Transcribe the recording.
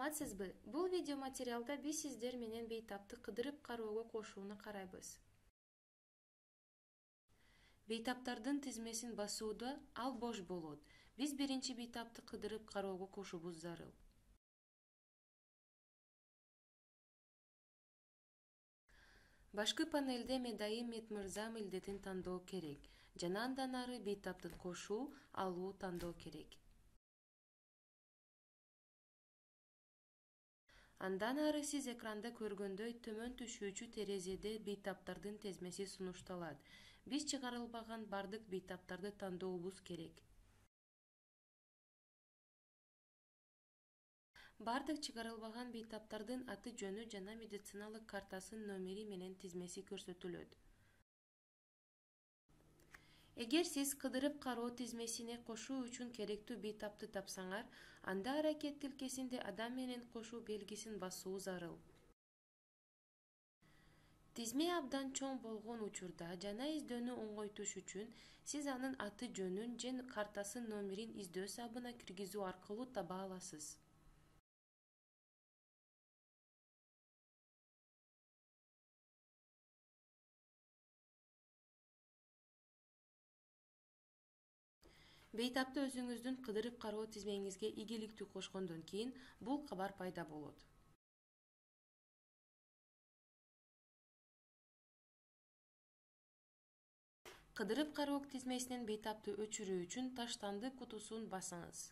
Саламатсызбы? Бул видео материалда биз сиздер менен бейтапты кыдырып кароого кошууну карайбыз. Бейтаптардын тизмесин басууда ал бош болот. Биз биринчи бейтапты кыдырып кароого кошуубуз зарыл. Башкы панелде Медайым Медмырза милдетин тандоо керек жана андан ары бейтаптын кошуу, алуу тандоо керек. Андан ары сиз экранда көргөндөй төмөн түшүүчү терезеде бейтаптардын тизмеси сунушталат. Биз чыгарылбаган бардык бейтаптарды тандообуз керек. Бардык чыгарылбаган бейтаптардын аты жөнү жана медициналык картасынын номери менен тизмеси көрсөтүлөт. Эгер сиз кыдырып кароо тизмесине кошуу үчүн керектүү бейтапты тапсаңар, анда аракет тилкесинде адам менен кошуу белгисин басуу зарыл. Тизме абдан чоң болгон учурда жана издөөнү оңойтуш үчүн сиз анын аты жөнүн же картасынын номерин издөө сабына киргизүү аркылуу таба аласыз. Бейтапты өзүңүздүн кыдырып кароо тизмеңизге ийгиликтүү кошкондон кийин бул кабар пайда болот. Кыдырып кароо тизмесинен бейтапты өчүрүү үчүн таштанды кутусун басыңыз.